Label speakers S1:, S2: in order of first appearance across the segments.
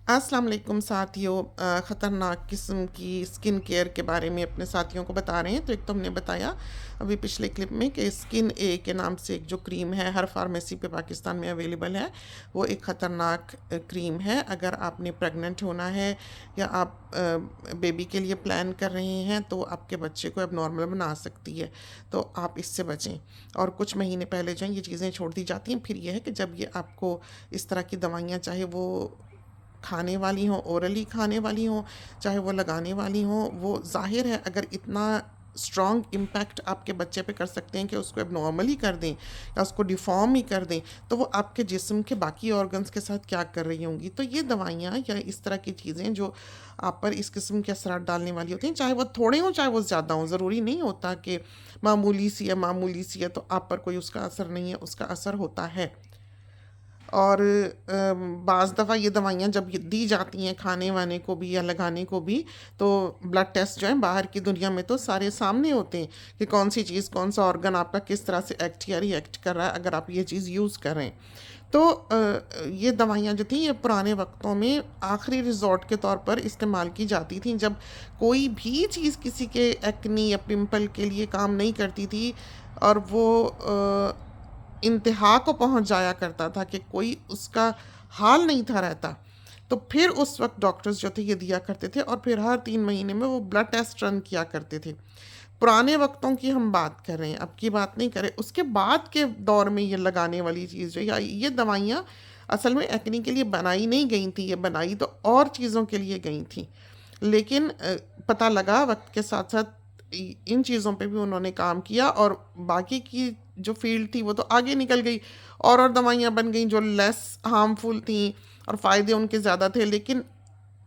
S1: अस्सलाम वालेकुम साथियों। ख़तरनाक किस्म की स्किन केयर के बारे में अपने साथियों को बता रहे हैं। तो एक तो हमने बताया अभी पिछले क्लिप में कि स्किन ए के नाम से एक जो क्रीम है हर फार्मेसी पे पाकिस्तान में अवेलेबल है। वो एक ख़तरनाक क्रीम है। अगर आपने प्रेग्नेंट होना है या आप बेबी के लिए प्लान कर रहे हैं तो आपके बच्चे को एबनॉर्मल बना सकती है। तो आप इससे बचें। और कुछ महीने पहले जो है ये चीज़ें छोड़ दी जाती हैं। फिर यह है कि जब ये आपको इस तरह की दवाइयाँ, चाहे वो खाने वाली हों, ओरली खाने वाली हों, चाहे वो लगाने वाली हों, वो ज़ाहिर है अगर इतना स्ट्रॉन्ग इम्पैक्ट आपके बच्चे पे कर सकते हैं कि उसको एबनॉर्मल ही कर दें या उसको डिफ़ॉर्म ही कर दें, तो वो आपके जिस्म के बाकी ऑर्गन्स के साथ क्या कर रही होंगी। तो ये दवाइयाँ या इस तरह की चीज़ें जो आप पर इस किस्म के असरात डालने वाली होती हैं, चाहे वो थोड़े हों चाहे वो ज़्यादा हों, ज़रूरी नहीं होता कि मामूली सी है तो आप पर कोई उसका असर नहीं है, उसका असर होता है। और बाज़ दफ़ा ये दवाइयाँ जब ये दी जाती हैं खाने वाने को भी या लगाने को भी, तो ब्लड टेस्ट जो है बाहर की दुनिया में तो सारे सामने होते हैं कि कौन सी चीज़, कौन सा ऑर्गन आपका किस तरह से एक्ट या रिएक्ट कर रहा है अगर आप ये चीज़ यूज़ करें। तो ये दवाइयाँ जो थी ये पुराने वक्तों में आखिरी रिजॉर्ट के तौर पर इस्तेमाल की जाती थी, जब कोई भी चीज़ किसी के एक्नी या पिंपल के लिए काम नहीं करती थी और वो इंतहा को पहुंच जाया करता था कि कोई उसका हाल नहीं था रहता। तो फिर उस वक्त डॉक्टर्स जो थे ये दिया करते थे और फिर हर 3 महीने में वो ब्लड टेस्ट रन किया करते थे। पुराने वक्तों की हम बात कर रहे हैं, अब की बात नहीं करें। उसके बाद के दौर में ये लगाने वाली चीज़ जो या ये दवाइयाँ असल में एक्ने के लिए बनाई नहीं गई थी, ये बनाई तो और चीज़ों के लिए गई थी। लेकिन पता लगा वक्त के साथ साथ इन चीज़ों पे भी उन्होंने काम किया और बाकी की जो फील्ड थी वो तो आगे निकल गई और दवाइयाँ बन गई जो लेस हार्मफुल थी और फ़ायदे उनके ज़्यादा थे। लेकिन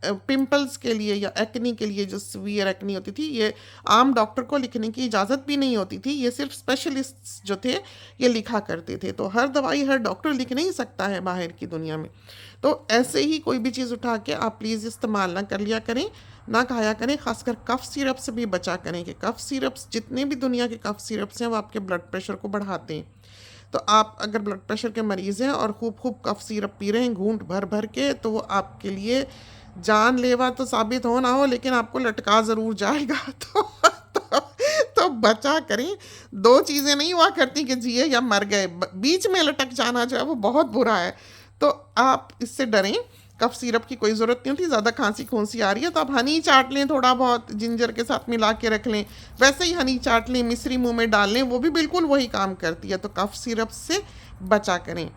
S1: पिंपल्स के लिए या एक्नी के लिए जो सीवियर एक्नी होती थी, ये आम डॉक्टर को लिखने की इजाज़त भी नहीं होती थी, ये सिर्फ स्पेशलिस्ट जो थे ये लिखा करते थे। तो हर दवाई हर डॉक्टर लिख नहीं सकता है बाहर की दुनिया में। तो ऐसे ही कोई भी चीज़ उठा के आप प्लीज़ इस्तेमाल ना कर लिया करें, ना खाया करें। खासकर कफ़ सिरप से भी बचा करें कि कफ़ सिरप्स, जितने भी दुनिया के कफ़ सिरप्स हैं वो आपके ब्लड प्रेशर को बढ़ाते हैं। तो आप अगर ब्लड प्रेशर के मरीज़ हैं और खूब खूब कफ़ सिरप पी रहे हैं घूंट भर भर के, तो वो आपके लिए जानलेवा तो साबित हो ना हो लेकिन आपको लटका ज़रूर जाएगा। तो, तो बचा करें। दो चीज़ें नहीं हुआ करती कि जिए या मर गए, बीच में लटक जाना जो है वो बहुत बुरा है। तो आप इससे डरें। कफ सिरप की कोई ज़रूरत नहीं होती। ज़्यादा खांसी खूंसी आ रही है तो आप हनी चाट लें, थोड़ा बहुत जिंजर के साथ मिला के रख लें, वैसे ही हनी चाट लें, मिश्री मुंह में डाल लें, वो भी बिल्कुल वही काम करती है। तो कफ सिरप से बचा करें।